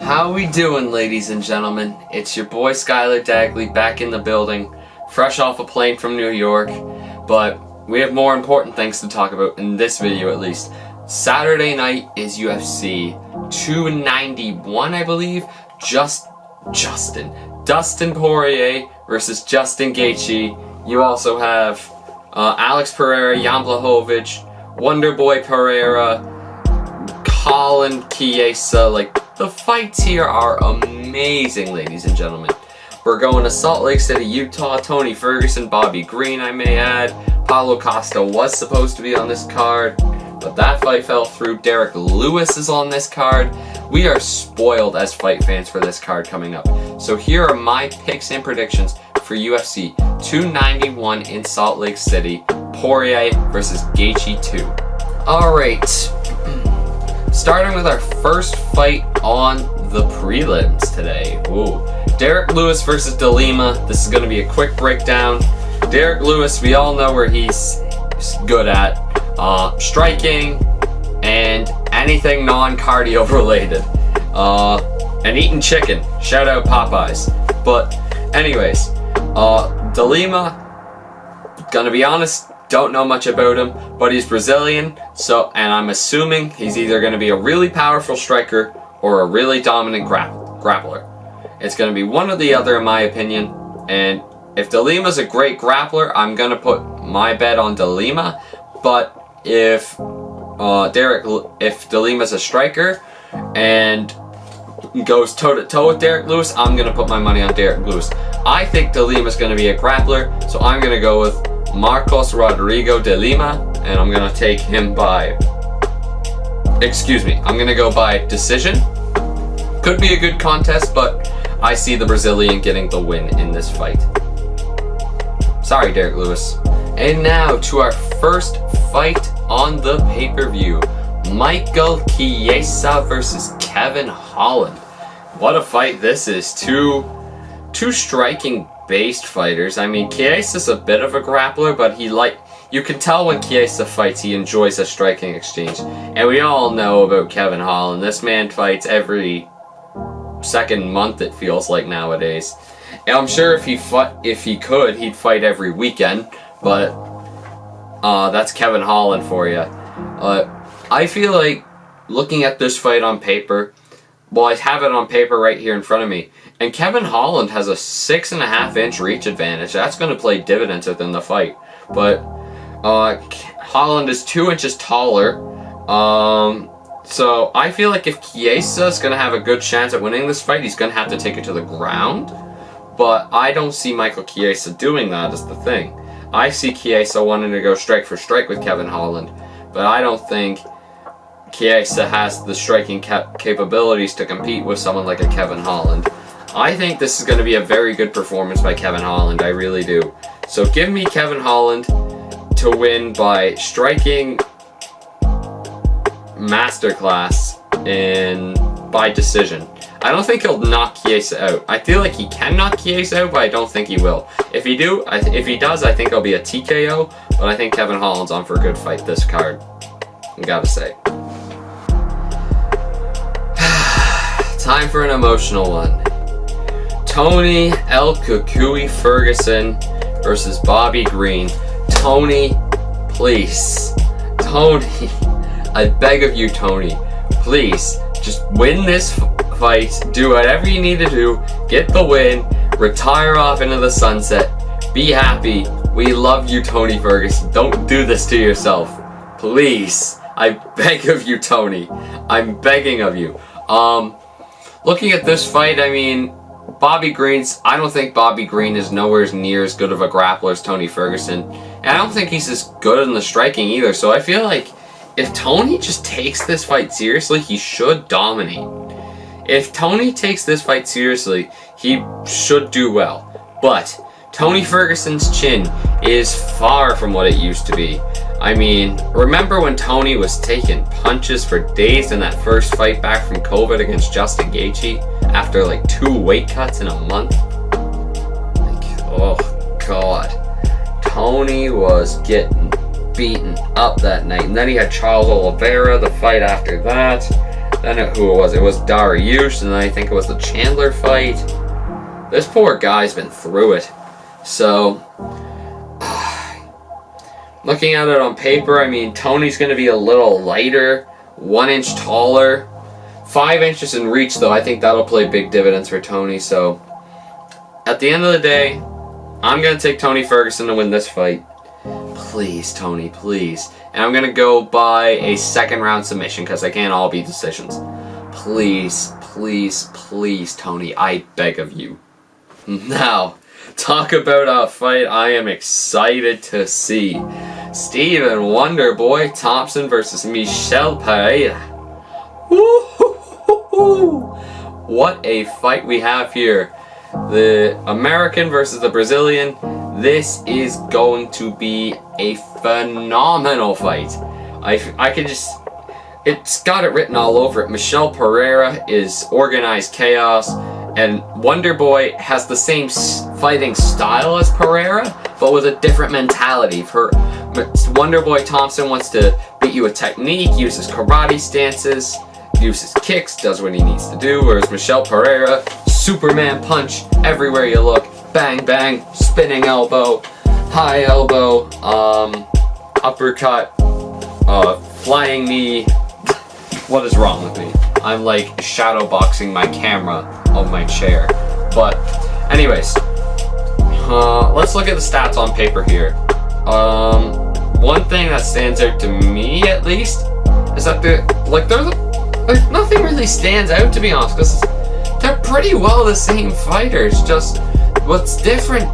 How we doing, ladies and gentlemen? It's your boy Skylar Dagley back in the building, fresh off a plane from New York, but we have more important things to talk about in this video at least. Saturday night is UFC 291, I believe. Dustin Poirier versus Justin Gaethje. You also have Alex Pereira, Jan Blachowicz, Wonderboy Pereira, Colin Chiesa. Like, the fights here are amazing, ladies and gentlemen. We're going to Salt Lake City, Utah. Tony Ferguson, Bobby Green, I may add. Paulo Costa was supposed to be on this card, but that fight fell through. Derek Lewis is on this card. We are spoiled as fight fans for this card coming up. So here are my picks and predictions for UFC 291 in Salt Lake City. Poirier versus Gaethje 2. Alright. Starting with our first fight on the prelims today. Ooh. Derek Lewis versus De Lima. This is going to be a quick breakdown. Derek Lewis, we all know where he's good at. Striking and anything non-cardio related. And eating chicken. Shout out Popeyes. But anyways, De Lima, gonna be honest, don't know much about him, but he's Brazilian, and I'm assuming he's either going to be a really powerful striker or a really dominant grappler. It's going to be one or the other in my opinion, and if De Lima's a great grappler, I'm going to put my bet on De Lima, but if De Lima's a striker and goes toe-to-toe with Derek Lewis, I'm going to put my money on Derek Lewis. I think De Lima's going to be a grappler, so I'm going to go with Marcos Rodrigo de Lima, and I'm going to take him by, I'm going to go by decision. Could be a good contest, but I see the Brazilian getting the win in this fight. Sorry, Derek Lewis. And now to our first fight on the pay-per-view. Michael Chiesa versus Kevin Holland. What a fight this is. Two striking based fighters. I mean, Chiesa's a bit of a grappler, but you can tell when Chiesa fights, he enjoys a striking exchange. And we all know about Kevin Holland. This man fights every second month, it feels like nowadays. And I'm sure if he could, he'd fight every weekend, but that's Kevin Holland for you. I feel like looking at this fight on paper, well, I have it on paper right here in front of me, and Kevin Holland has a 6.5-inch reach advantage. That's going to play dividends within the fight. But Holland is 2 inches taller. So I feel like if Chiesa is going to have a good chance at winning this fight, he's going to have to take it to the ground. But I don't see Michael Chiesa doing that, is the thing. I see Chiesa wanting to go strike for strike with Kevin Holland, but I don't think Chiesa has the striking capabilities to compete with someone like a Kevin Holland. I think this is going to be a very good performance by Kevin Holland. I really do. So give me Kevin Holland to win by striking masterclass by decision. I don't think he'll knock Chiesa out. I feel like he can knock Chiesa out, but I don't think he will. If he does, I think it'll be a TKO, but I think Kevin Holland's on for a good fight this card. I gotta say. Time for an emotional one. Tony El Cucuy Ferguson versus Bobby Green. Tony, please. Tony, I beg of you, Tony. Please, just win this fight. Do whatever you need to do. Get the win. Retire off into the sunset. Be happy. We love you, Tony Ferguson. Don't do this to yourself. Please. I beg of you, Tony. I'm begging of you. Looking at this fight, I mean, I don't think Bobby Green is nowhere near as good of a grappler as Tony Ferguson. And I don't think he's as good in the striking either. So I feel like if Tony just takes this fight seriously, he should dominate. If Tony takes this fight seriously, he should do well. But Tony Ferguson's chin is far from what it used to be. I mean, remember when Tony was taking punches for days in that first fight back from COVID against Justin Gaethje after like 2 weight cuts in a month? Like, oh God. Tony was getting beaten up that night. And then he had Charles Oliveira, the fight after that. Then who it was? It was Dariush, and then I think it was the Chandler fight. This poor guy's been through it. So, looking at it on paper, I mean, Tony's going to be a little lighter, 1 inch taller, 5 inches in reach, though. I think that'll play big dividends for Tony. So, at the end of the day, I'm going to take Tony Ferguson to win this fight. Please, Tony, please. And I'm going to go by a second round submission because they can't all be decisions. Please, please, please, Tony, I beg of you. Now, talk about a fight I am excited to see. Stephen Wonderboy Thompson versus Michel Pereira. Woo-hoo-hoo-hoo. What a fight we have here. The American versus the Brazilian. This is going to be a phenomenal fight. I can just... It's got it written all over it. Michel Pereira is organized chaos, and Wonderboy has the same fighting style as Pereira, but with a different mentality. Wonderboy Thompson wants to beat you with technique, uses karate stances, uses kicks, does what he needs to do, whereas Michel Pereira, Superman punch everywhere you look, bang bang, spinning elbow, high elbow, uppercut, flying knee. What is wrong with me? I'm like shadow boxing my camera on my chair. But anyways, let's look at the stats on paper here. One thing that stands out to me, at least, is that nothing really stands out, to be honest, because they're pretty well the same fighters. Just what's different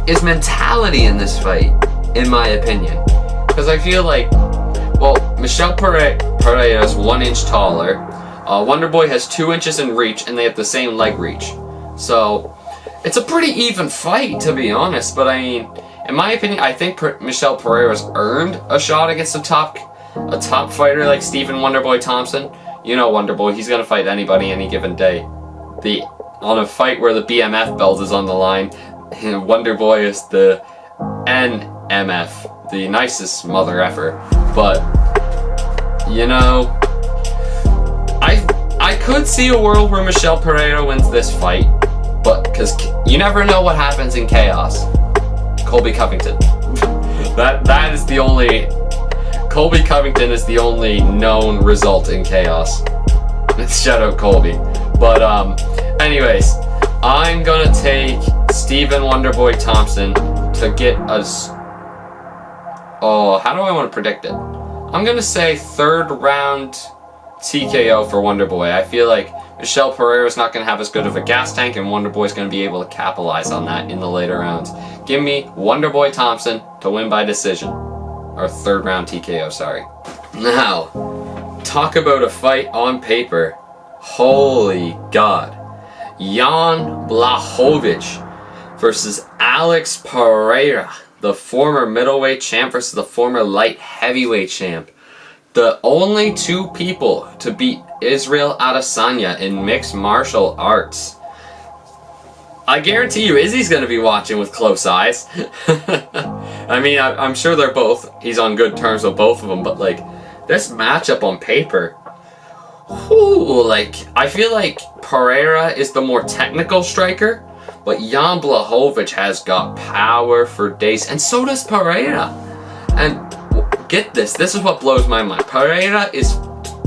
is mentality in this fight, in my opinion. Because I feel like, well, Michel Pereira is 1 inch taller. Wonderboy has 2 inches in reach, and they have the same leg reach. So, it's a pretty even fight, to be honest. But I mean, in my opinion, I think Michel Pereira's earned a shot against a top fighter like Stephen Wonderboy Thompson. You know Wonderboy, he's gonna fight anybody any given day. On a fight where the BMF belt is on the line, Wonderboy is the NMF, the nicest mother effer. But, you know, I could see a world where Michel Pereira wins this fight, but because you never know what happens in chaos. Colby Covington. that is the only... Colby Covington is the only known result in chaos. Shout out Colby. But anyways, I'm gonna take Stephen Wonderboy Thompson to get us... Oh, how do I want to predict it? I'm gonna say third round TKO for Wonderboy. I feel like Michel Pereira's not gonna have as good of a gas tank, and Wonderboy's gonna be able to capitalize on that in the later rounds. Give me Wonderboy Thompson to win by decision. Or third round TKO, sorry. Now, talk about a fight on paper. Holy God. Jan Blachowicz versus Alex Pereira. The former middleweight champ versus the former light heavyweight champ. The only two people to beat Israel Adesanya in mixed martial arts. I guarantee you Izzy's going to be watching with close eyes. I mean, I'm sure he's on good terms with both of them, but like, this matchup on paper, I feel like Pereira is the more technical striker, but Jan Blachowicz has got power for days, and so does Pereira. And get this is what blows my mind. Pereira is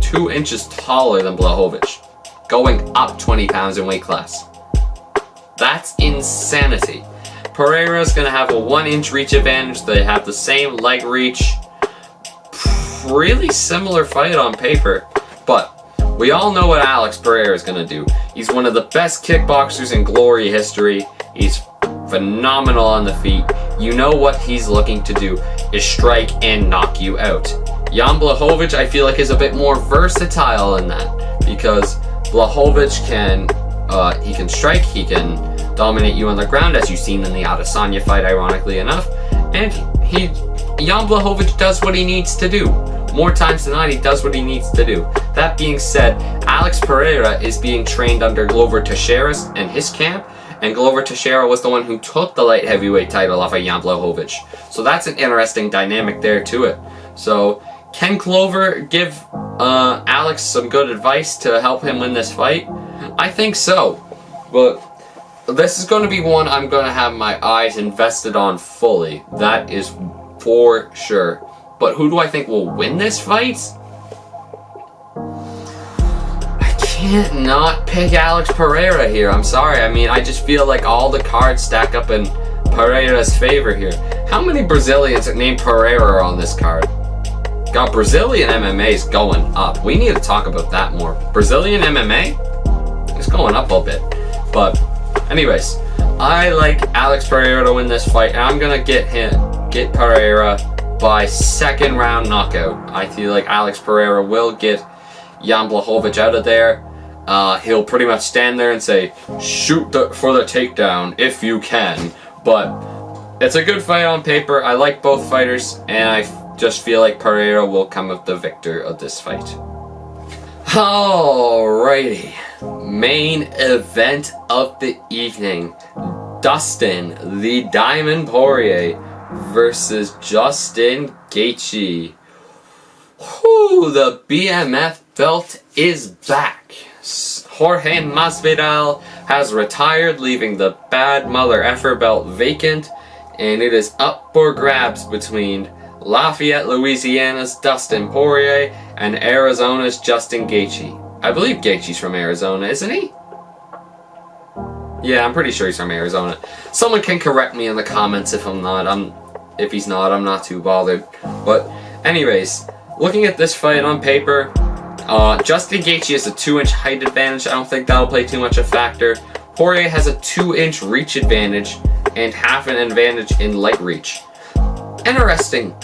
2 inches taller than Blachowicz, going up 20 pounds in weight class. That's insanity. Pereira's going to have a 1 inch reach advantage. They have the same leg reach. Really similar fight on paper, but we all know what Alex Pereira is going to do. He's one of the best kickboxers in glory history. He's phenomenal on the feet. You know what he's looking to do is strike and knock you out. Jan Blachowicz, I feel like, is a bit more versatile in that, because Blachowicz can strike, he can dominate you on the ground, as you've seen in the Adesanya fight, ironically enough, and Jan Blachowicz does what he needs to do. More times than not, he does what he needs to do. That being said, Alex Pereira is being trained under Glover Teixeira and his camp, and Glover Teixeira was the one who took the light heavyweight title off of Jan Blachowicz. So that's an interesting dynamic there to it. So Can Clover give Alex some good advice to help him win this fight? I think so. But this is going to be one I'm going to have my eyes invested on fully. That is for sure. But who do I think will win this fight? I can't not pick Alex Pereira here. I'm sorry. I mean, I just feel like all the cards stack up in Pereira's favor here. How many Brazilians named Pereira are on this card? God, Brazilian MMA is going up. We need to talk about that more. Brazilian MMA is going up a bit. But anyways, I like Alex Pereira to win this fight, and I'm gonna get Pereira by second round knockout. I feel like Alex Pereira will get Jan Blachowicz out of there. He'll pretty much stand there and say, shoot for the takedown if you can. But it's a good fight on paper. I like both fighters, and I just feel like Pereira will come out the victor of this fight. Alrighty. Main event of the evening. Dustin, the Diamond Poirier versus Justin Gaethje. Whew, the BMF belt is back. Jorge Masvidal has retired, leaving the bad mother effer belt vacant, and it is up for grabs between Lafayette, Louisiana's Dustin Poirier and Arizona's Justin Gaethje. I believe Gaethje's from Arizona, isn't he? Yeah, I'm pretty sure he's from Arizona. Someone can correct me in the comments if I'm not. If he's not, I'm not too bothered. But anyways, looking at this fight on paper, Justin Gaethje has a 2-inch height advantage. I don't think that'll play too much a factor. Poirier has a 2-inch reach advantage and half an advantage in light reach. Interesting.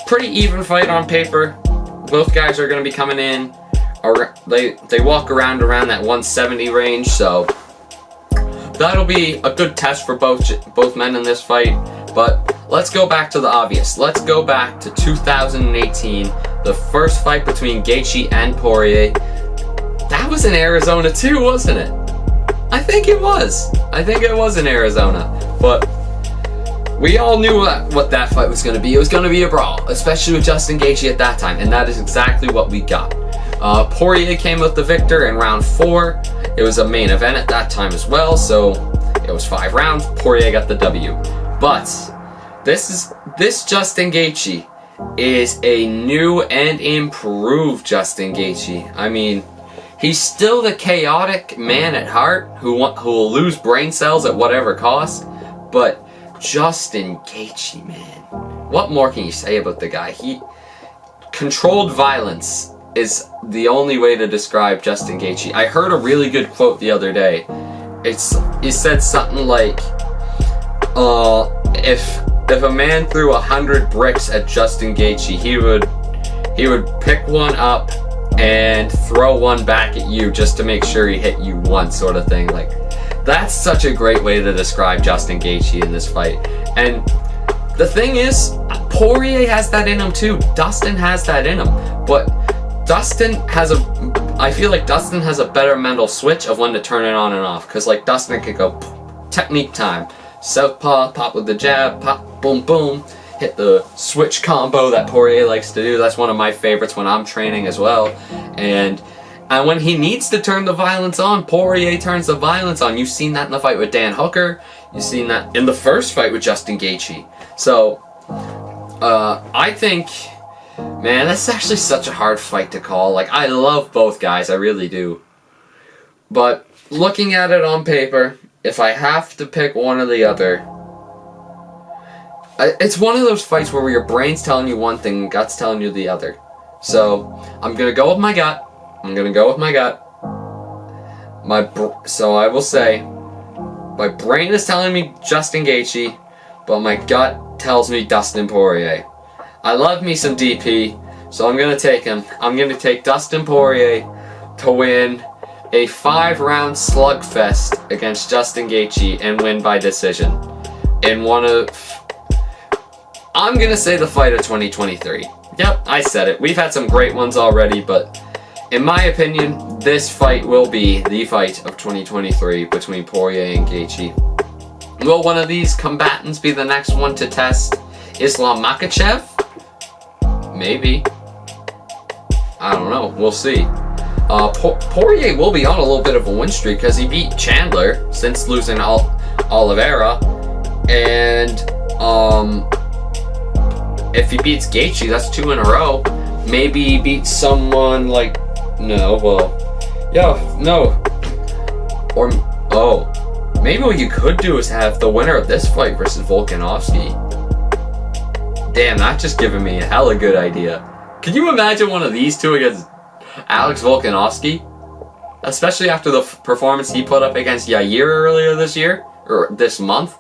Pretty even fight on paper. Both guys are going to be coming in. They walk around that 170 range, so that'll be a good test for both men in this fight. But let's go back to the obvious. Let's go back to 2018, the first fight between Gaethje and Poirier. That was in Arizona too, wasn't it? I think it was. I think it was in Arizona. But we all knew what that fight was going to be. It was going to be a brawl, especially with Justin Gaethje at that time, and that is exactly what we got. Poirier came with the victor in round 4. It was a main event at that time as well, so it was 5 rounds. Poirier got the W. But this Justin Gaethje is a new and improved Justin Gaethje. I mean, he's still the chaotic man at heart who will lose brain cells at whatever cost, but Justin Gaethje, man, what more can you say about the guy? Controlled violence is the only way to describe Justin Gaethje. I heard a really good quote the other day. It said something like, if a man threw 100 bricks at Justin Gaethje, he would pick one up and throw one back at you just to make sure he hit you once, sort of thing. Like, that's such a great way to describe Justin Gaethje in this fight. And the thing is, Poirier has that in him too. Dustin has that in him. But I feel like Dustin has a better mental switch of when to turn it on and off. Because like Dustin could go technique time. Southpaw, pop with the jab, pop, boom, boom. Hit the switch combo that Poirier likes to do. That's one of my favorites when I'm training as well. And when he needs to turn the violence on, Poirier turns the violence on. You've seen that in the fight with Dan Hooker. You've seen that in the first fight with Justin Gaethje. So, I think, man, that's actually such a hard fight to call. Like, I love both guys, I really do. But, looking at it on paper, if I have to pick one or the other, it's one of those fights where your brain's telling you one thing and gut's telling you the other. So, I'm going to go with my gut. So I will say, my brain is telling me Justin Gaethje, but my gut tells me Dustin Poirier. I love me some DP, so I'm going to take him. I'm going to take Dustin Poirier to win a 5-round slugfest against Justin Gaethje and win by decision. I'm going to say the fight of 2023. Yep, I said it. We've had some great ones already, but in my opinion, this fight will be the fight of 2023 between Poirier and Gaethje. Will one of these combatants be the next one to test Islam Makhachev? Maybe. I don't know. We'll see. Poirier will be on a little bit of a win streak because he beat Chandler since losing Oliveira, and if he beats Gaethje, that's 2 in a row. Maybe he beats someone like or maybe what you could do is have the winner of this fight versus Volkanovski. Damn, that's just giving me a hella good idea. Can you imagine one of these two against Alex Volkanovski? Especially after the performance he put up against Yair earlier this year, or this month.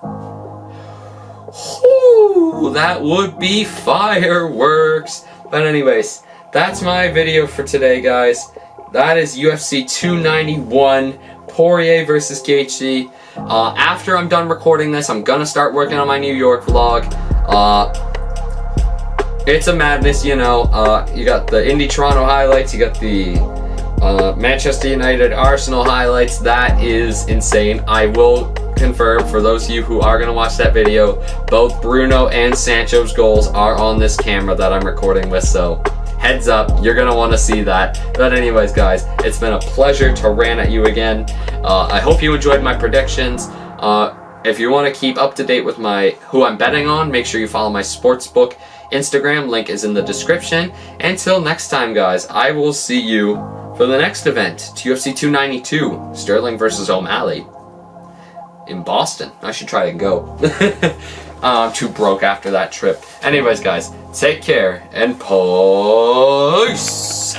Whew, that would be fireworks. But anyways, that's my video for today, guys. That is UFC 291, Poirier versus Gaethje. After I'm done recording this, I'm gonna start working on my New York vlog. It's a madness, you know. You got the Indy Toronto highlights, you got the Manchester United Arsenal highlights. That is insane. I will confirm, for those of you who are going to watch that video, both Bruno and Sancho's goals are on this camera that I'm recording with, so heads up, you're going to want to see that. But anyways, guys, it's been a pleasure to rant at you again. I hope you enjoyed my predictions. If you want to keep up to date with who I'm betting on, make sure you follow my sportsbook Instagram. Link is in the description. Until next time, guys, I will see you for the next event, UFC 292, Sterling versus O'Malley in Boston. I should try and go. I'm too broke after that trip. Anyways, guys, take care and peace.